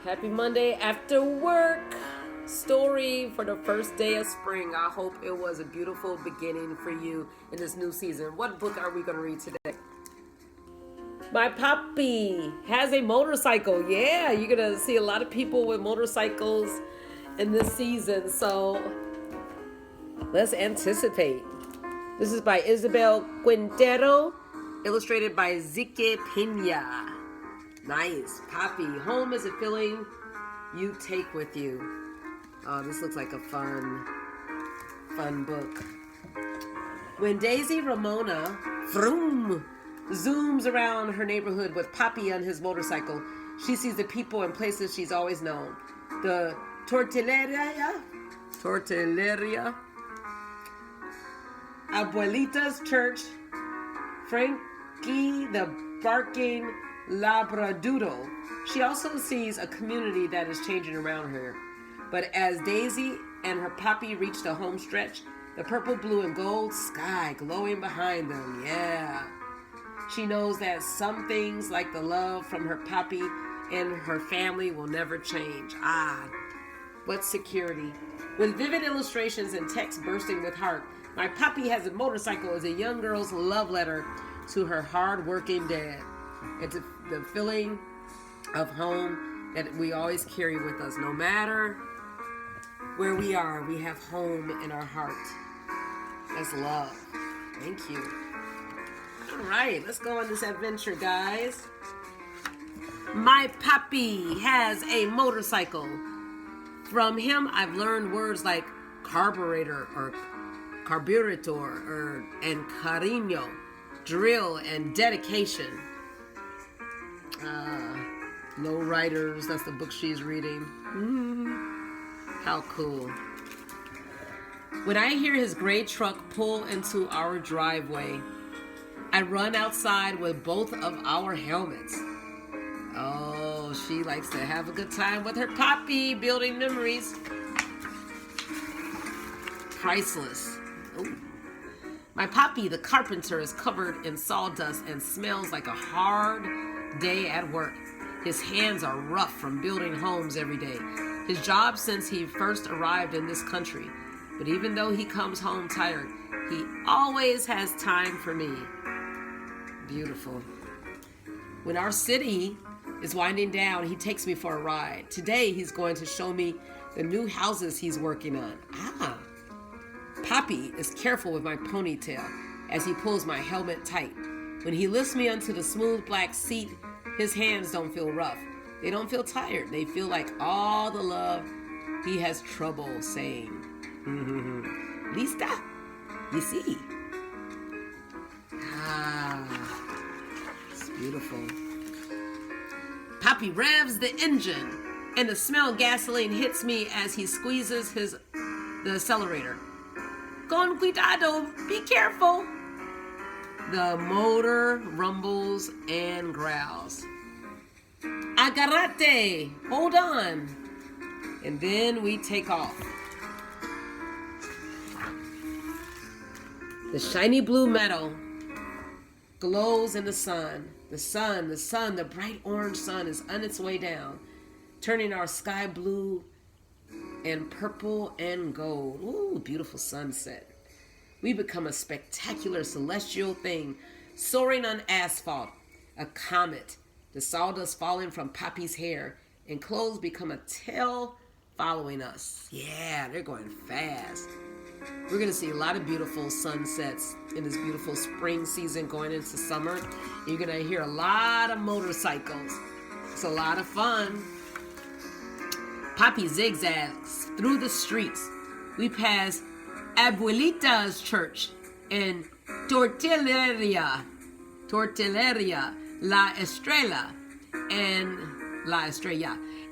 Happy Monday after work. Story for the first day of spring. I hope it was a beautiful beginning for you in this new season. What book are we going to read today? My puppy has a motorcycle. Yeah, you're going to see a lot of people with motorcycles in this season. So let's anticipate. This is by Isabel Quintero, illustrated by Zique Pena. Nice. Poppy. Home is a feeling you take with you. Oh, this looks like a fun book. When Daisy Ramona vroom, zooms around her neighborhood with Poppy on his motorcycle, she sees the people and places she's always known. The Tortilleria, Abuelita's Church, Frankie the Barking Labradoodle. She also sees a community that is changing around her. But as Daisy and her Poppy reach the home stretch, the purple, blue, and gold sky glowing behind them, yeah. She knows that some things like the love from her Poppy and her family will never change. Ah, what security. With vivid illustrations and text bursting with heart, My Poppy Has a Motorcycle is a young girl's love letter to her hard-working dad. It's the feeling of home that we always carry with us. No matter where we are, we have home in our heart. That's love. Thank you. All right, let's go on this adventure, guys. My Poppy Has a Motorcycle. From him, I've learned words like carburetor or carburetor and cariño, drill and dedication. Low Riders, that's the book she's reading. How cool. When I hear his gray truck pull into our driveway, I run outside with both of our helmets. Oh, she likes to have a good time with her Poppy, building memories. Priceless. Ooh. My Poppy, the carpenter, is covered in sawdust and smells like a hard day at work. His hands are rough from building homes every day. His job since he first arrived in this country. But even though he comes home tired, he always has time for me. Beautiful. When our city is winding down, he takes me for a ride. Today, he's going to show me the new houses he's working on. Poppy is careful with my ponytail as he pulls my helmet tight. When he lifts me onto the smooth black seat, his hands don't feel rough. They don't feel tired. They feel like all the love he has trouble saying. Lista, you see. It's beautiful. Poppy revs the engine, and the smell of gasoline hits me as he squeezes the accelerator. Con cuidado, be careful. The motor rumbles and growls. Agarrate, hold on. And then we take off. The shiny blue metal glows in the sun. The bright orange sun is on its way down, turning our sky blue and purple and gold. Ooh, beautiful sunset. We become a spectacular celestial thing, soaring on asphalt, a comet, the sawdust falling from Poppy's hair, and clothes become a tail following us. Yeah, they're going fast. We're going to see a lot of beautiful sunsets in this beautiful spring season going into summer. You're going to hear a lot of motorcycles. It's a lot of fun. Poppy zigzags through the streets. We pass Abuelita's Church and Tortilleria, La Estrella,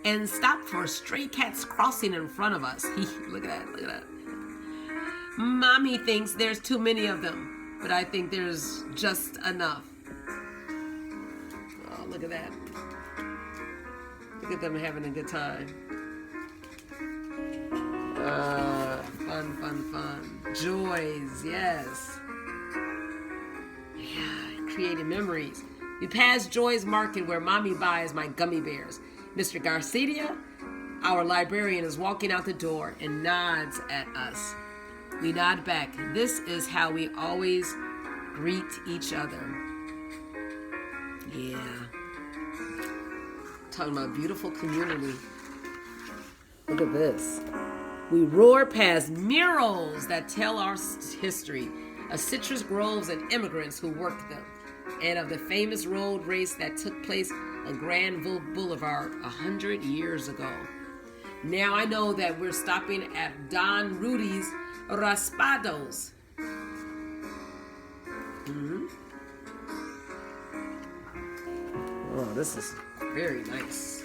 and stop for stray cats crossing in front of us. Look at that. Mommy thinks there's too many of them, but I think there's just enough. Oh, look at that. Look at them having a good time. Fun. Joys, yes. Yeah, creating memories. We pass Joy's Market where Mommy buys my gummy bears. Mr. Garcia, our librarian, is walking out the door and nods at us. We nod back. This is how we always greet each other. Yeah. Talking about beautiful community. Look at this. We roar past murals that tell our history of citrus groves and immigrants who worked them, and of the famous road race that took place on Granville Boulevard 100 years ago. Now I know that we're stopping at Don Rudy's Raspados. Oh, this is very nice.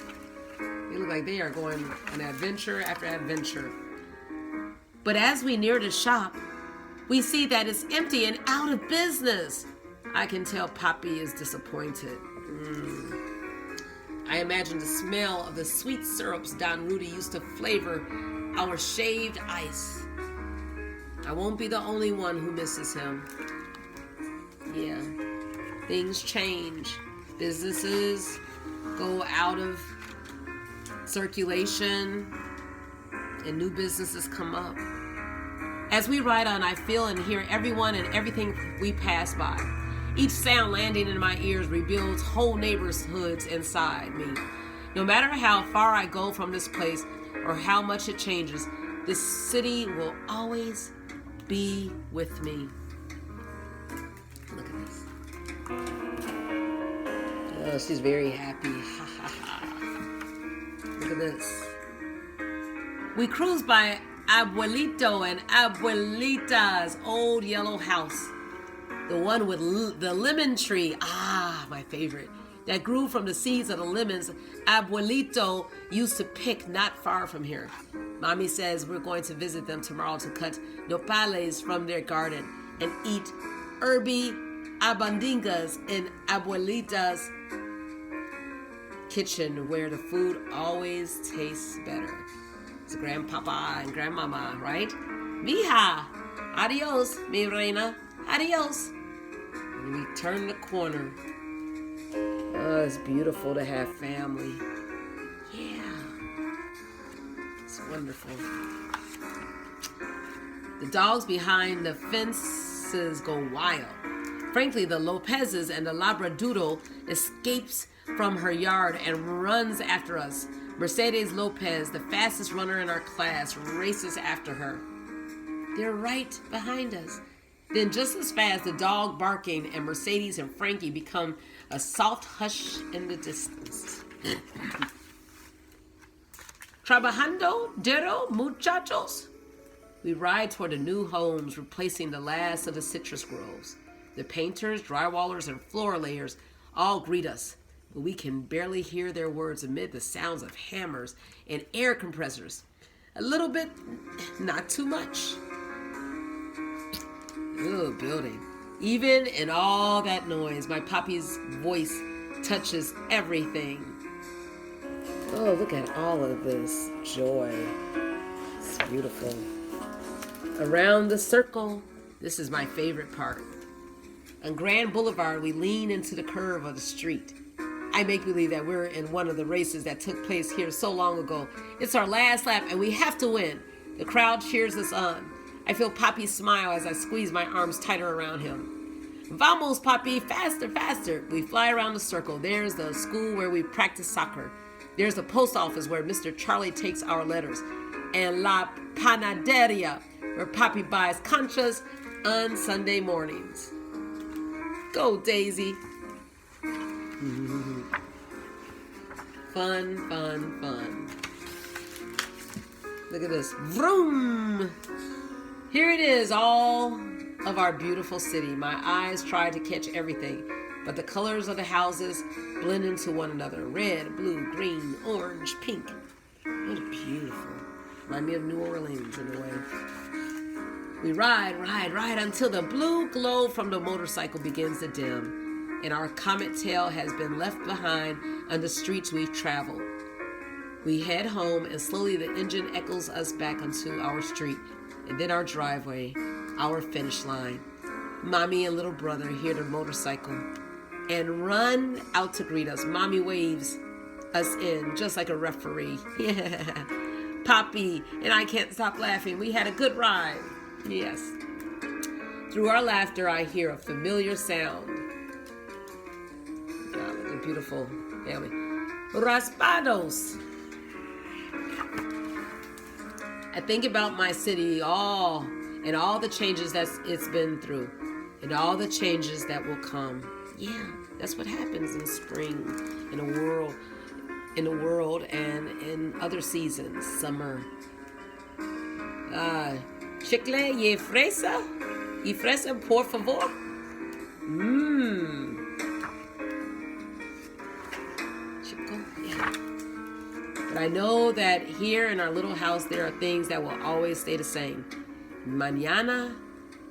They look like they are going on adventure after adventure. But as we near the shop, we see that it's empty and out of business. I can tell Poppy is disappointed. I imagine the smell of the sweet syrups Don Rudy used to flavor our shaved ice. I won't be the only one who misses him. Yeah, things change. Businesses go out of circulation and new businesses come up. As we ride on, I feel and hear everyone and everything we pass by. Each sound landing in my ears rebuilds whole neighborhoods inside me. No matter how far I go from this place or how much it changes, this city will always be with me. Look at this. Oh, she's very happy. Ha ha ha. Look at this. We cruise by Abuelito and Abuelita's old yellow house. The one with the lemon tree. Ah, my favorite. That grew from the seeds of the lemons Abuelito used to pick not far from here. Mommy says we're going to visit them tomorrow to cut nopales from their garden and eat herby abandingas in Abuelita's kitchen, where the food always tastes better. It's grandpapa and grandmama, right? Mija, adios, mi reina, adios. And we turn the corner. Oh, it's beautiful to have family. Yeah, it's wonderful. The dogs behind the fences go wild. Frankly, the Lopez's and the Labradoodle escapes from her yard and runs after us. Mercedes Lopez, the fastest runner in our class, races after her. They're right behind us. Then just as fast, the dog barking and Mercedes and Frankie become a soft hush in the distance. Trabajando duro, muchachos. We ride toward the new homes, replacing the last of the citrus groves. The painters, drywallers, and floor layers all greet us, but we can barely hear their words amid the sounds of hammers and air compressors. A little bit, not too much. Ooh, building. Even in all that noise, my Poppy's voice touches everything. Oh, look at all of this joy. It's beautiful. Around the circle, this is my favorite part. On Grand Boulevard, we lean into the curve of the street. I make believe that we're in one of the races that took place here so long ago. It's our last lap and we have to win. The crowd cheers us on. I feel Poppy smile as I squeeze my arms tighter around him. Vamos, Poppy, faster, faster. We fly around the circle. There's the school where we practice soccer. There's the post office where Mr. Charlie takes our letters. And La Panaderia, where Poppy buys conchas on Sunday mornings. Go, Daisy. Fun, fun, fun. Look at this. Vroom! Here it is, all of our beautiful city. My eyes try to catch everything, but the colors of the houses blend into one another. Red, blue, green, orange, pink. What beautiful. Remind me of New Orleans in a way. We ride until the blue glow from the motorcycle begins to dim, and our comet tail has been left behind on the streets we've traveled. We head home, and slowly the engine echoes us back onto our street, and then our driveway, our finish line. Mommy and little brother hear the motorcycle and run out to greet us. Mommy waves us in, just like a referee. Yeah. Poppy and I can't stop laughing. We had a good ride. Yes. Through our laughter, I hear a familiar sound. God, what a beautiful family. Raspados. I think about my city and all the changes that it's been through and all the changes that will come. Yeah, that's what happens in spring, in the world and in other seasons, summer. Chicle y fresa, por favor. Chico, yeah. But I know that here in our little house, there are things that will always stay the same. Mañana,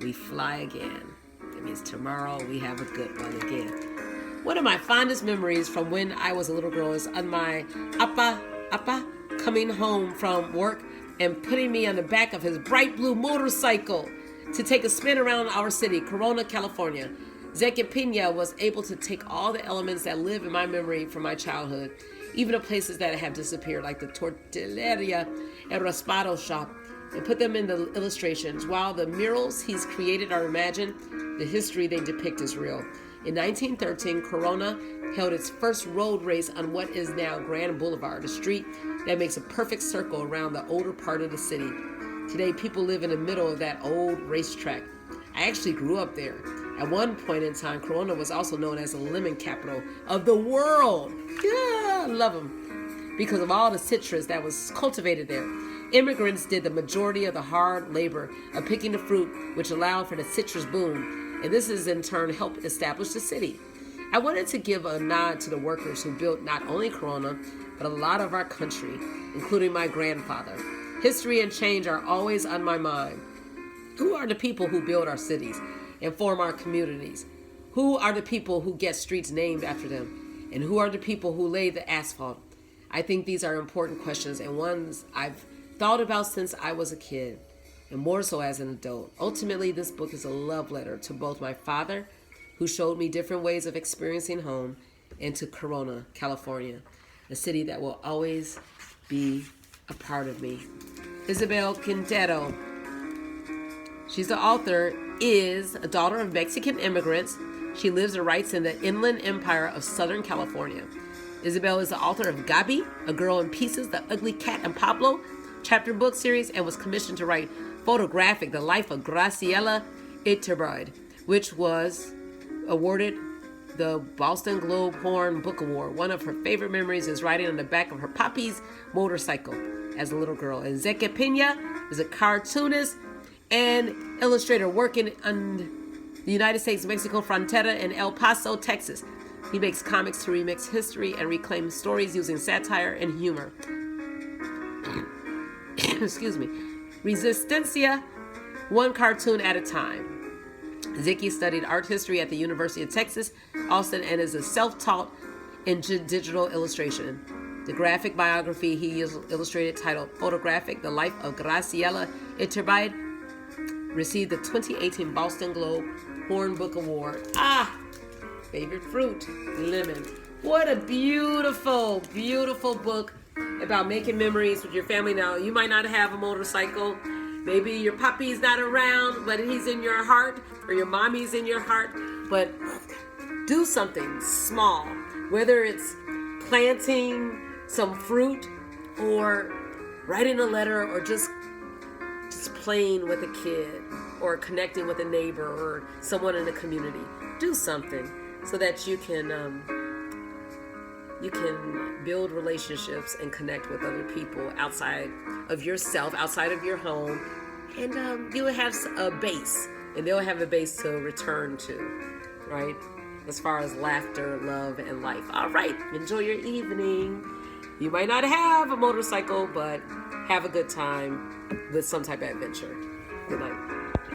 we fly again. That means tomorrow we have a good one again. One of my fondest memories from when I was a little girl is on my appa coming home from work and putting me on the back of his bright blue motorcycle to take a spin around our city, Corona, California. Zeke Pina was able to take all the elements that live in my memory from my childhood, even the places that have disappeared, like the tortilleria and raspado shop, and put them in the illustrations. While the murals he's created are imagined, the history they depict is real. In 1913, Corona held its first road race on what is now Grand Boulevard, a street that makes a perfect circle around the older part of the city. Today, people live in the middle of that old racetrack. I actually grew up there. At one point in time, Corona was also known as the lemon capital of the world. Yeah, I love them. Because of all the citrus that was cultivated there. Immigrants did the majority of the hard labor of picking the fruit, which allowed for the citrus boom. And this has in turn helped establish the city. I wanted to give a nod to the workers who built not only Corona, but a lot of our country, including my grandfather. History and change are always on my mind. Who are the people who build our cities and form our communities? Who are the people who get streets named after them? And who are the people who lay the asphalt? I think these are important questions and ones I've thought about since I was a kid, and more so as an adult. Ultimately, this book is a love letter to both my father, who showed me different ways of experiencing home, and to Corona, California, a city that will always be a part of me. Isabel Quintero. She's the author, is a daughter of Mexican immigrants. She lives and writes in the Inland Empire of Southern California. Isabel is the author of Gabi, A Girl in Pieces, The Ugly Cat and Pablo chapter book series, and was commissioned to write Photographic, The Life of Graciela Iturbide, which was awarded the Boston Globe Horn Book Award. One of her favorite memories is riding on the back of her papi's motorcycle as a little girl. And Zeke Pina is a cartoonist and illustrator working on the United States-Mexico frontera in El Paso, Texas. He makes comics to remix history and reclaim stories using satire and humor. Excuse me. Resistencia, one cartoon at a time. Ziki studied art history at the University of Texas, Austin, and is a self-taught in digital illustration. The graphic biography he illustrated, titled Photographic, The Life of Graciela Iturbide, received the 2018 Boston Globe Horn Book Award. Favorite fruit, lemon. What a beautiful, beautiful book about making memories with your family. Now, you might not have a motorcycle. Maybe your puppy's not around, but he's in your heart, or your mommy's in your heart. But do something small, whether it's planting some fruit or writing a letter or just playing with a kid or connecting with a neighbor or someone in the community. Do something so that you can build relationships and connect with other people outside of yourself, outside of your home, and you'll have a base, and they'll have a base to return to, right? As far as laughter, love, and life. All right, enjoy your evening. You might not have a motorcycle, but have a good time with some type of adventure. Good night.